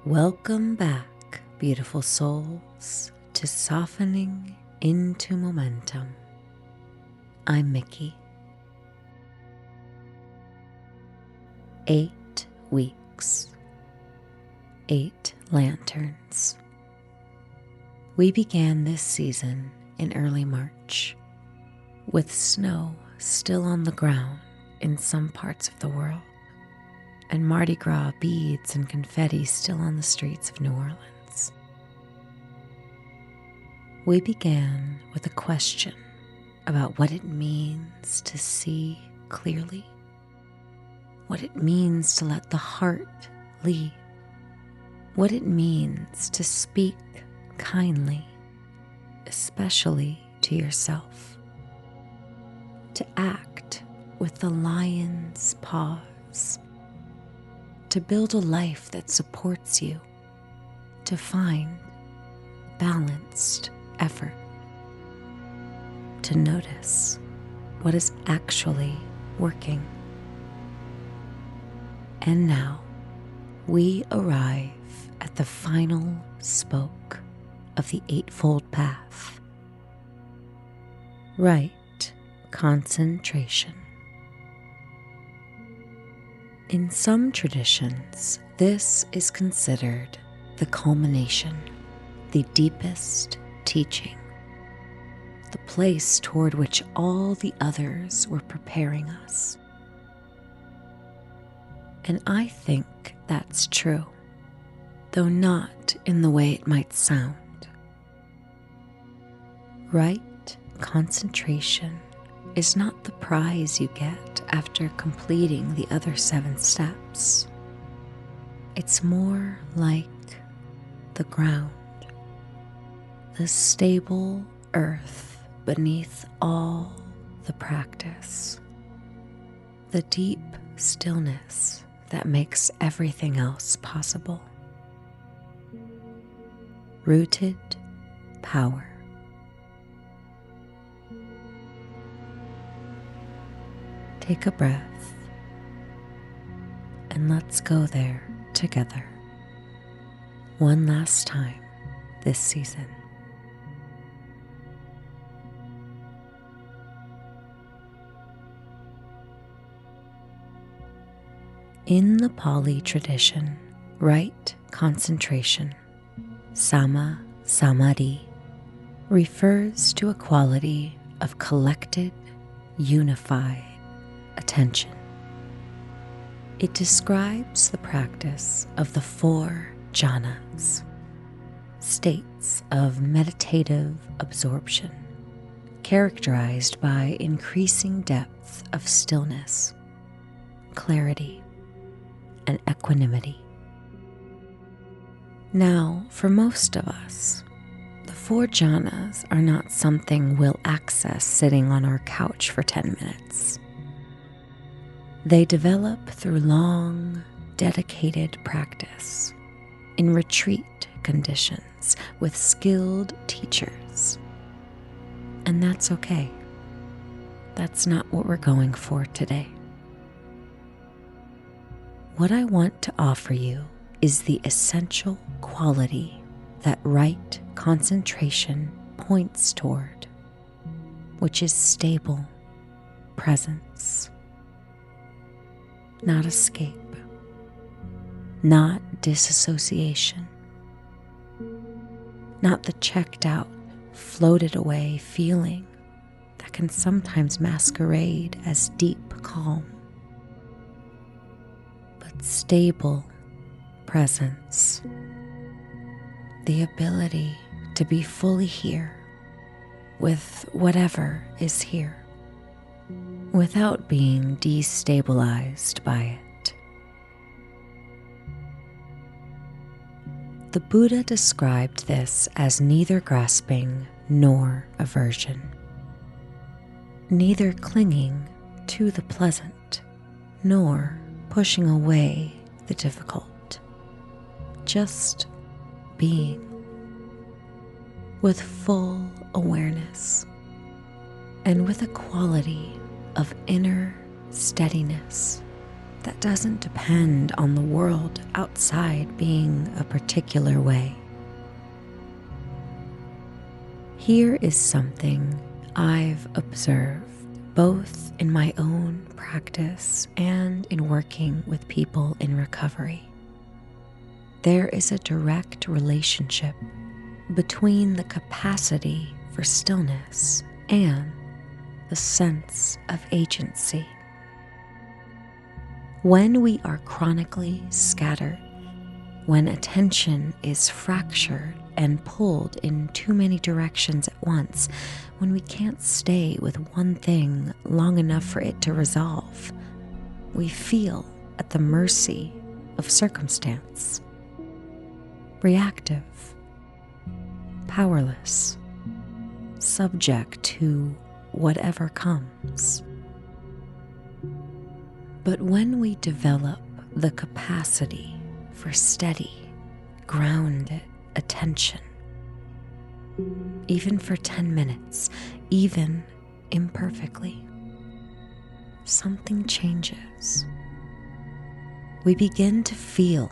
Welcome back, beautiful souls, to Softening into Momentum. I'm Miki. 8 weeks, 8 lanterns. We began this season in early March, with snow still on the ground in some parts of the world, and Mardi Gras beads and confetti still on the streets of New Orleans. We began with a question about what it means to see clearly, what it means to let the heart lead, what it means to speak kindly, especially to yourself, to act with the lion's pause, to build a life that supports you, to find balanced effort, to notice what is actually working. And now we arrive at the final spoke of the Eightfold Path. Right concentration. In some traditions, this is considered the culmination, the deepest teaching, the place toward which all the others were preparing us. And I think that's true, though not in the way it might sound. Right concentration is not the prize you get after completing the other 7 steps. It's more like the ground, the stable earth beneath all the practice, the deep stillness that makes everything else possible. Rooted power. Take a breath and let's go there together one last time this season. In the Pali tradition, right concentration, Samadhi, refers to a quality of collected, unified attention. It describes the practice of the 4 jhanas, states of meditative absorption, characterized by increasing depth of stillness, clarity, and equanimity. Now, for most of us, the 4 jhanas are not something we'll access sitting on our couch for 10 minutes. They develop through long, dedicated practice in retreat conditions with skilled teachers. And that's okay. That's not what we're going for today. What I want to offer you is the essential quality that right concentration points toward, which is stable presence. Not escape, not disassociation, not the checked out, floated away feeling that can sometimes masquerade as deep calm, but stable presence, the ability to be fully here with whatever is here, without being destabilized by it. The Buddha described this as neither grasping nor aversion, neither clinging to the pleasant nor pushing away the difficult, just being with full awareness and with a quality of inner steadiness that doesn't depend on the world outside being a particular way. Here is something I've observed both in my own practice and in working with people in recovery. There is a direct relationship between the capacity for stillness and the sense of agency. When we are chronically scattered, when attention is fractured and pulled in too many directions at once, when we can't stay with one thing long enough for it to resolve, we feel at the mercy of circumstance, reactive, powerless, subject to whatever comes. But when we develop the capacity for steady, grounded attention, even for 10 minutes, even imperfectly, something changes. We begin to feel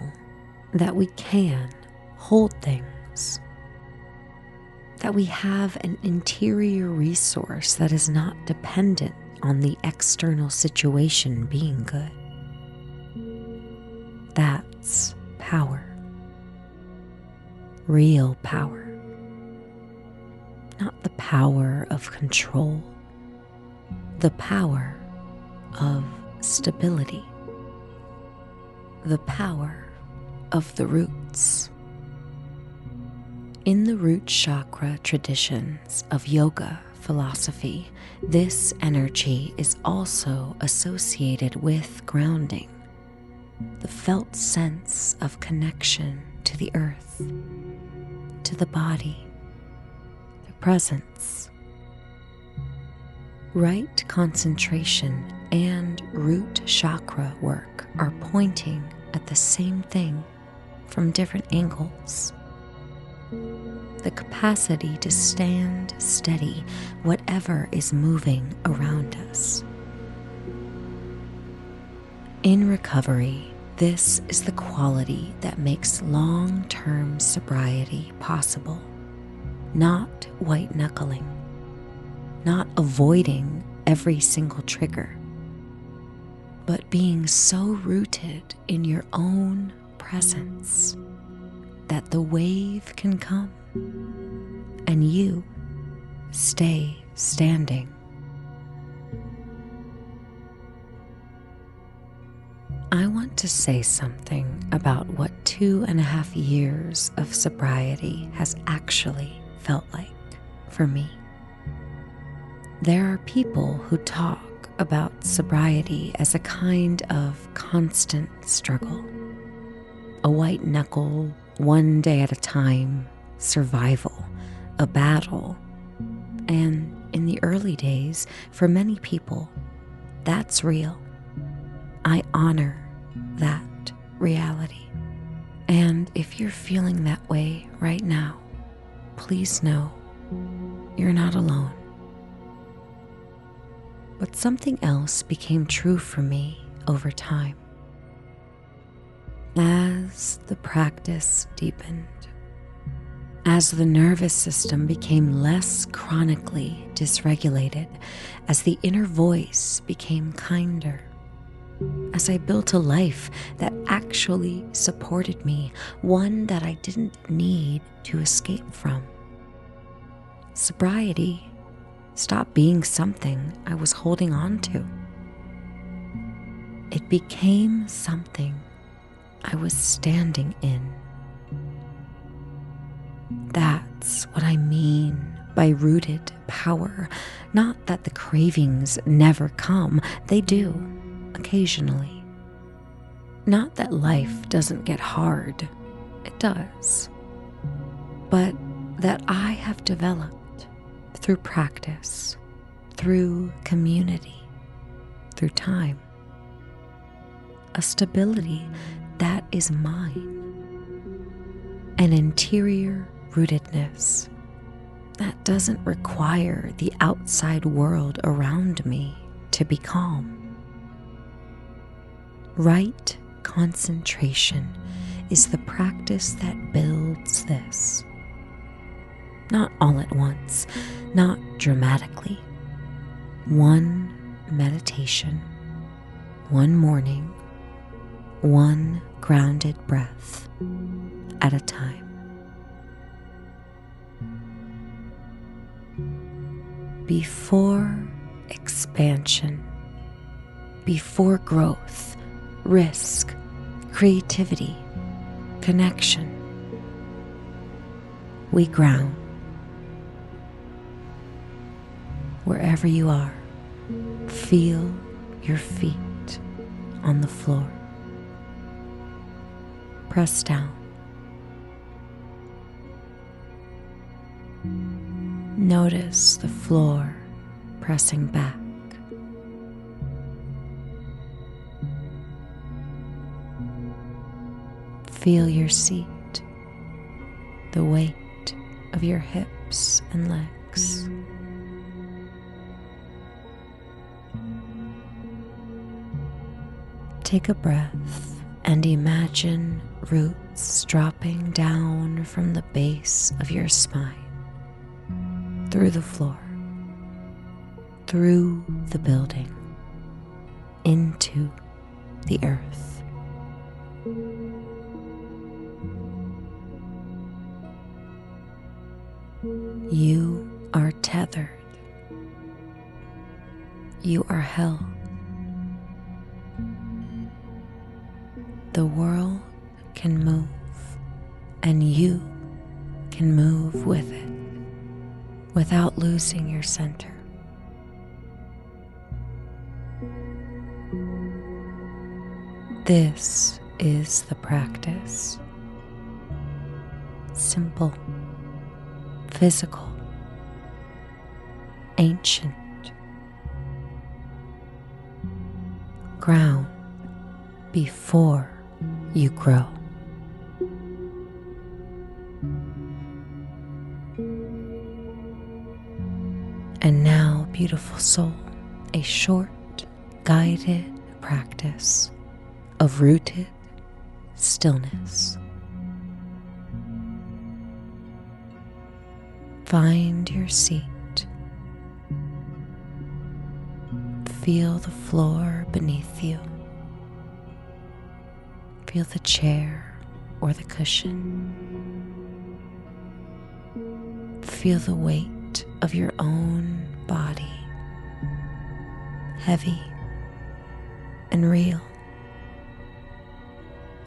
that we can hold things, that we have an interior resource that is not dependent on the external situation being good. That's power. Real power. Not the power of control, the power of stability, the power of the roots. In the root chakra traditions of yoga philosophy, this energy is also associated with grounding, the felt sense of connection to the earth, to the body, the presence. Right concentration and root chakra work are pointing at the same thing from different angles. The capacity to stand steady, whatever is moving around us. In recovery, this is the quality that makes long-term sobriety possible. Not white-knuckling, not avoiding every single trigger, but being so rooted in your own presence that the wave can come and you stay standing. I want to say something about what 2.5 years of sobriety has actually felt like for me. There are people who talk about sobriety as a kind of constant struggle, a white knuckle, one day at a time, survival, a battle. And in the early days, for many people, that's real. I honor that reality. And if you're feeling that way right now, please know you're not alone. But something else became true for me over time. As the practice deepened, as the nervous system became less chronically dysregulated, as the inner voice became kinder, as I built a life that actually supported me, one that I didn't need to escape from, sobriety stopped being something I was holding on to. It became something I was standing in. That's what I mean by rooted power. Not that the cravings never come, they do, occasionally. Not that life doesn't get hard, it does. But that I have developed through practice, through community, through time. A stability that is mine. An interior rootedness that doesn't require the outside world around me to be calm. Right concentration is the practice that builds this. Not all at once, not dramatically. One meditation, one morning, one grounded breath at a time. Before expansion, before growth, risk, creativity, connection, we ground. Wherever you are, feel your feet on the floor. Press down. Notice the floor pressing back. Feel your seat, the weight of your hips and legs. Take a breath and imagine roots dropping down from the base of your spine, through the floor, through the building, into the earth. You are tethered. You are held. The world can move, and you can move with it without losing your center. This is the practice. Simple, physical, ancient. Ground before you grow. And now, beautiful soul, a short, guided practice of rooted stillness. Find your seat. Feel the floor beneath you. Feel the chair or the cushion. Feel the weight of your own body, heavy and real.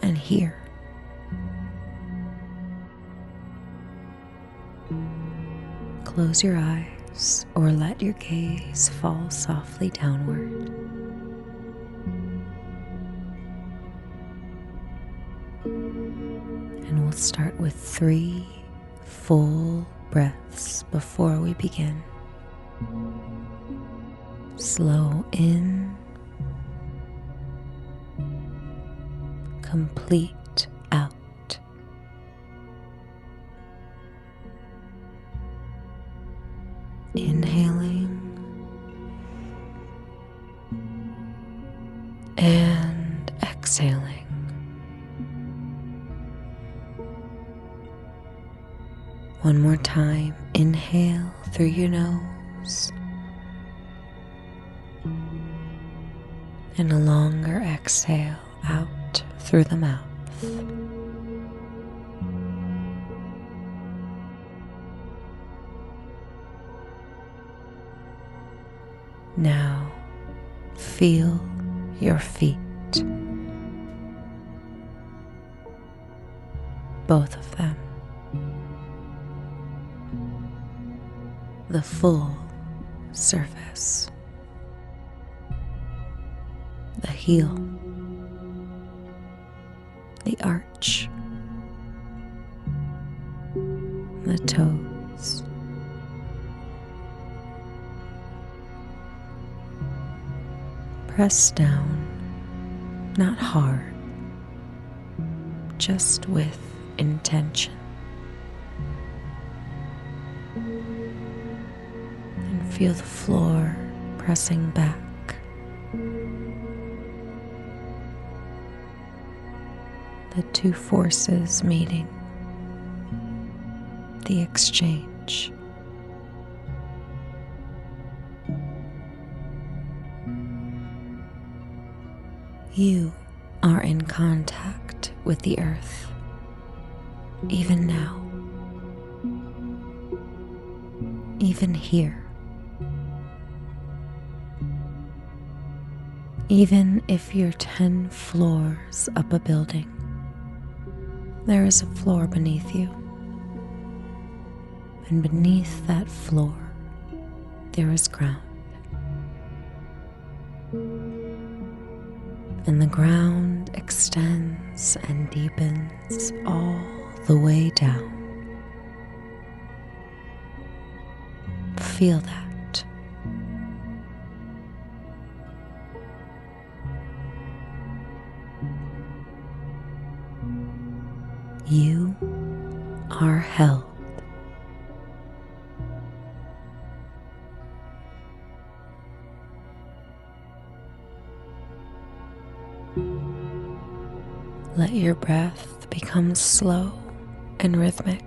And here, close your eyes or let your gaze fall softly downward. And we'll start with 3 full breaths before we begin. Slow in, complete out. Inhaling and exhaling. One more time, inhale through your nose and a longer exhale out through the mouth. Now feel your feet, both of them. The full surface, the heel, the arch, the toes. Press down, not hard, just with intention. And feel the floor pressing back. the two forces meeting, the exchange. You are in contact with the earth, even now, even here. Even if you're 10 floors up a building, there is a floor beneath you. And beneath that floor, there is ground. And the ground extends and deepens all the way down. Feel that. You are held. Let your breath become slow and rhythmic.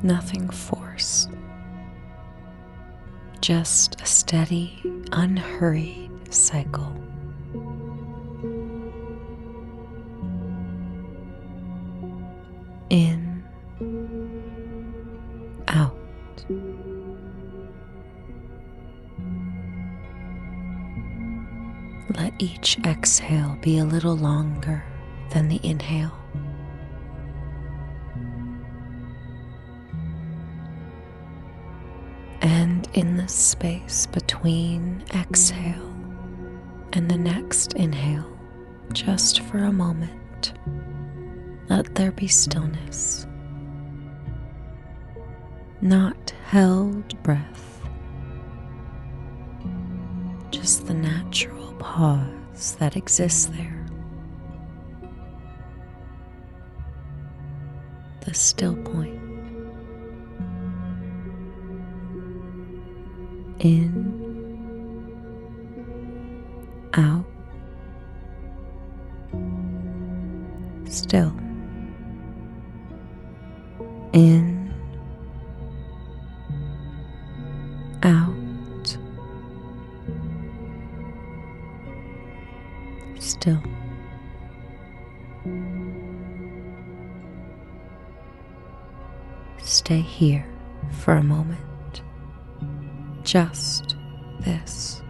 Nothing forced. Just a steady, unhurried cycle. In, out. Let each exhale be a little longer than the inhale. And in the space between exhale and the next inhale, just for a moment, let there be stillness. Not held breath, just the natural pause that exists there. The still point. In, out, still. In, out, still. Stay here for a moment. Just this.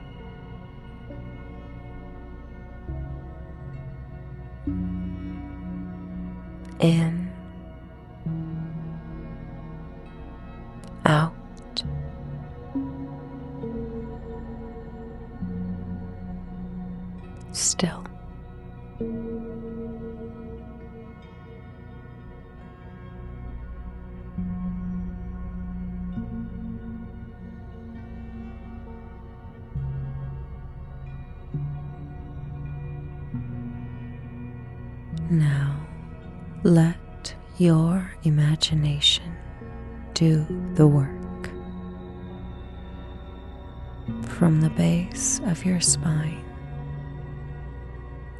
In, out, still. Now, let your imagination do the work. From the base of your spine,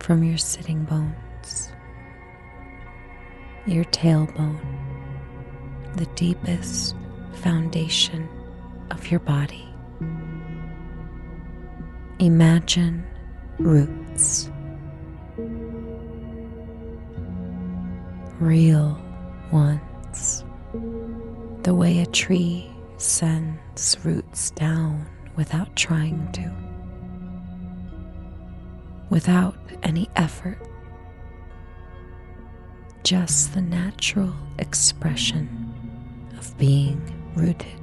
from your sitting bones, your tailbone, the deepest foundation of your body. Imagine roots. Real ones, the way a tree sends roots down without trying to, without any effort, just the natural expression of being rooted.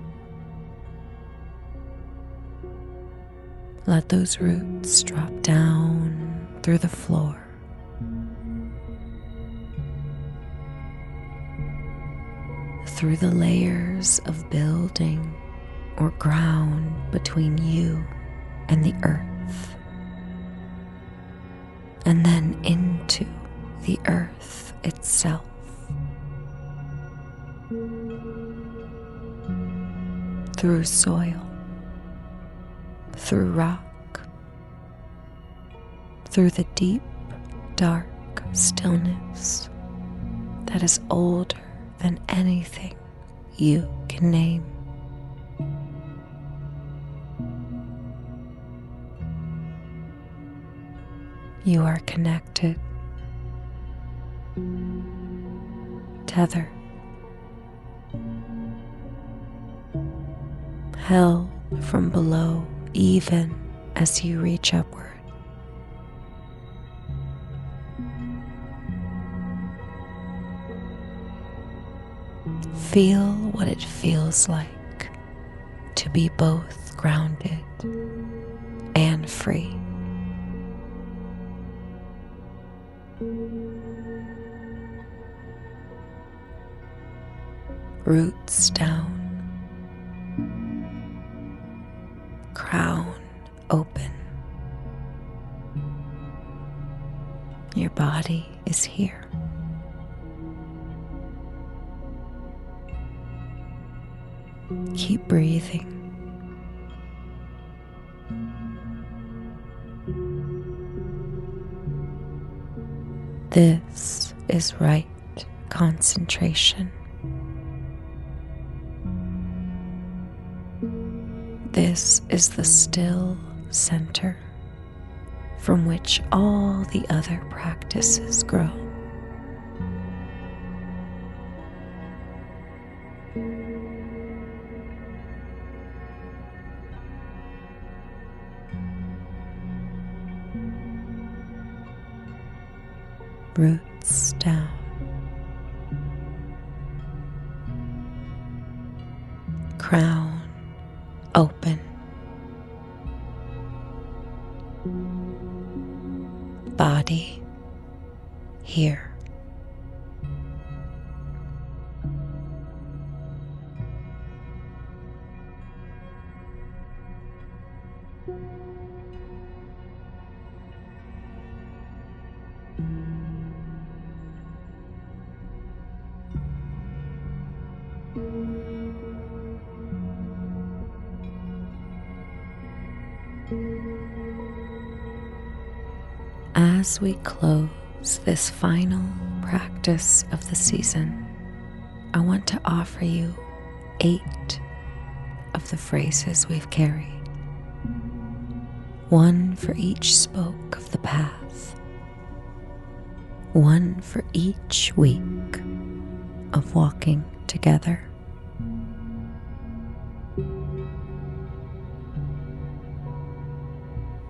Let those roots drop down through the floor, through the layers of building or ground between you and the earth, and then into the earth itself. Through soil, through rock, through the deep, dark stillness that is older than anything you can name. You are connected, tethered, held from below even as you reach upward. Feel what it feels like to be both grounded and free. Roots down, crown open. Your body is here. Keep breathing. This is right concentration. This is the still center from which all the other practices grow. Roots down. Crown open. Body here. As we close this final practice of the season, I want to offer you 8 of the phrases we've carried. 1 for each spoke of the path. 1 for each week of walking together.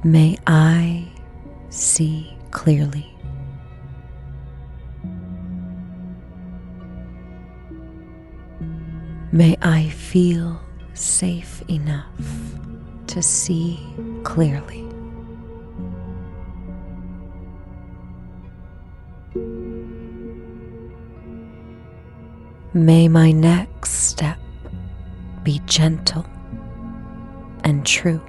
May I see clearly. May I feel safe enough to see clearly. May my next step be gentle and true.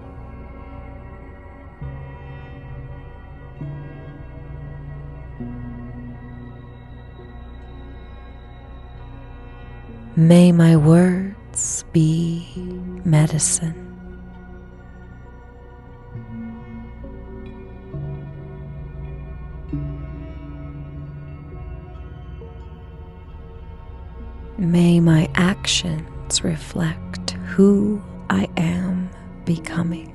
May my words be medicine. May my actions reflect who I am becoming.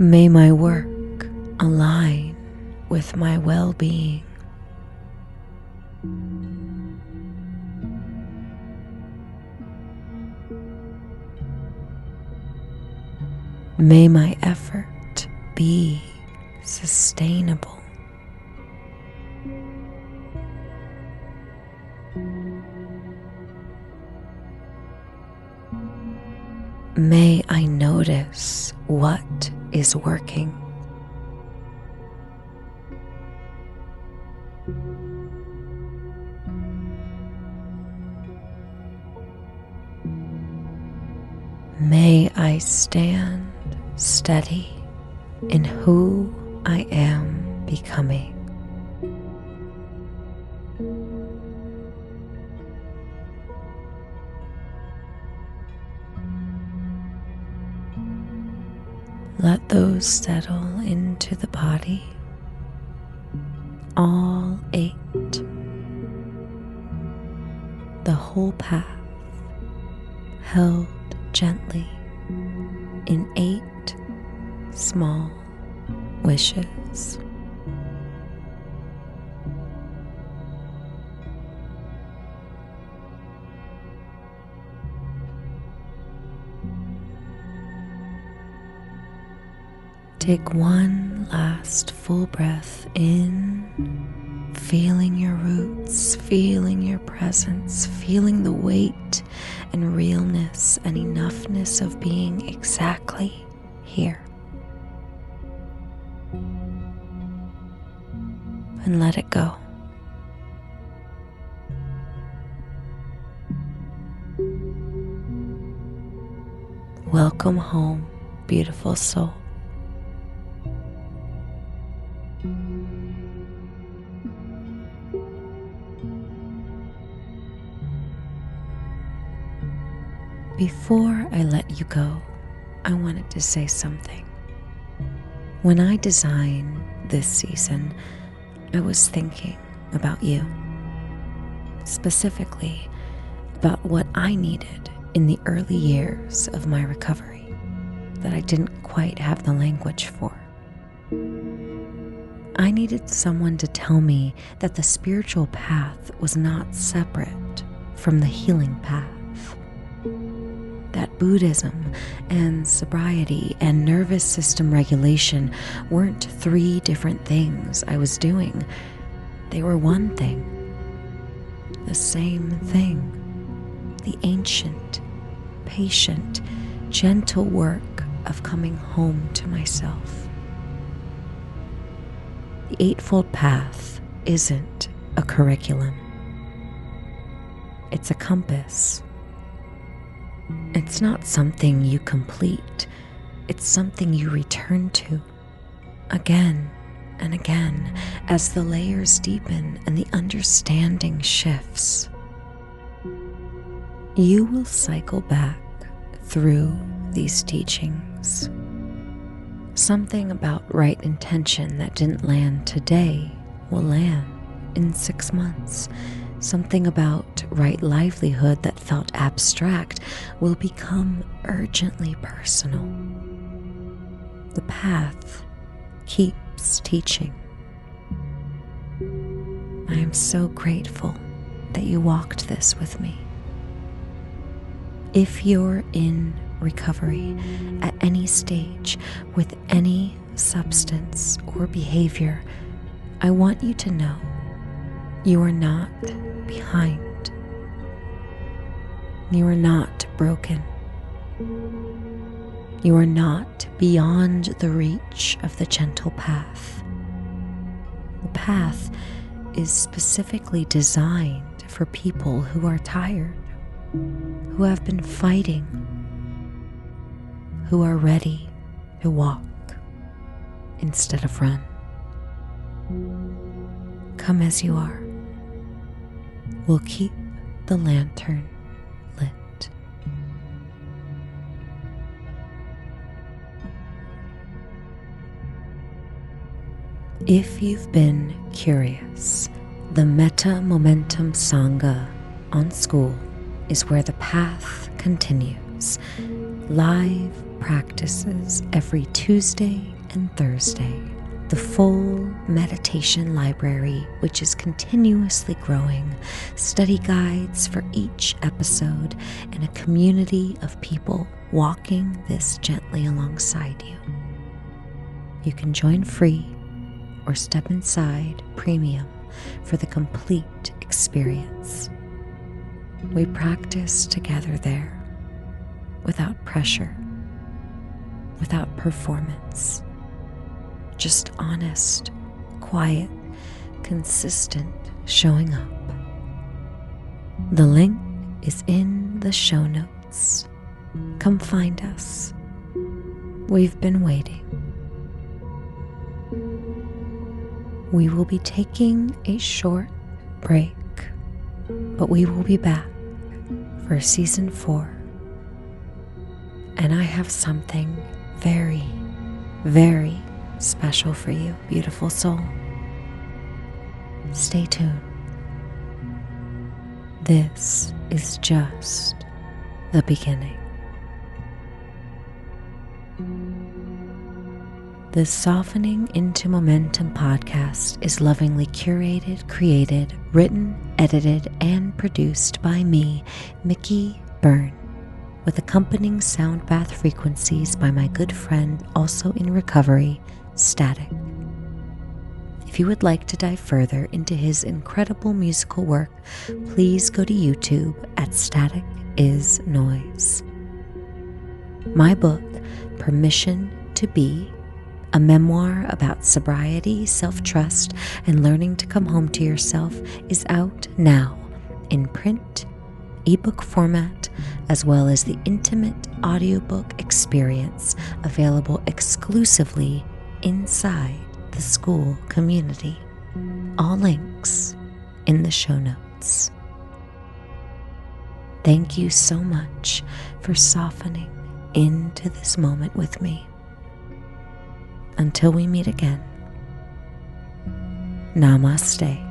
May my work align with my well-being. May my effort be sustainable. May I notice what is working. May I stand steady in who I am becoming. Let those settle into the body, all 8. The whole path held gently in 8 small wishes. Take one last full breath in, feeling your roots, feeling your presence, feeling the weight and realness and enoughness of being exactly here. And let it go. Welcome home, beautiful soul. Before I let you go, I wanted to say something. When I designed this season, I was thinking about you, specifically about what I needed in the early years of my recovery that I didn't quite have the language for. I needed someone to tell me that the spiritual path was not separate from the healing path. That Buddhism and sobriety and nervous system regulation weren't 3 different things I was doing. They were one thing, the same thing, the ancient, patient, gentle work of coming home to myself. The Eightfold Path isn't a curriculum. It's a compass. It's not something you complete. It's something you return to again and again as the layers deepen and the understanding shifts. You will cycle back through these teachings. Something about right intention that didn't land today will land in 6 months. Something about right livelihood that felt abstract will become urgently personal. The path keeps teaching. I am so grateful that you walked this with me. If you're in recovery at any stage with any substance or behavior, I want you to know you are not behind. You are not broken. You are not beyond the reach of the gentle path. The path is specifically designed for people who are tired, who have been fighting, who are ready to walk instead of run. Come as you are. We'll keep the lantern lit. If you've been curious, the Metta Momentum Sangha on School is where the path continues. Live practices every Tuesday and Thursday. The full meditation library, which is continuously growing, study guides for each episode, and a community of people walking this gently alongside you. You can join free or step inside premium for the complete experience. We practice together there, without pressure, without performance. Just honest, quiet, consistent showing up. The link is in the show notes. Come find us. We've been waiting. We will be taking a short break, but we will be back for season 4. And I have something very, very special for you, beautiful soul. Stay tuned. This is just the beginning. The Softening into Momentum podcast is lovingly curated, created, written, edited, and produced by me, Miki Byrne, with accompanying sound bath frequencies by my good friend, also in recovery, Static. If you would like to dive further into his incredible musical work, please go to YouTube at Static is Noise. My book, Permission to Be, a memoir about sobriety, self-trust, and learning to come home to yourself, is out now in print, ebook format, as well as the intimate audiobook experience available exclusively inside the school community. All links in the show notes. Thank you so much for softening into this moment with me. Until we meet again, Namaste.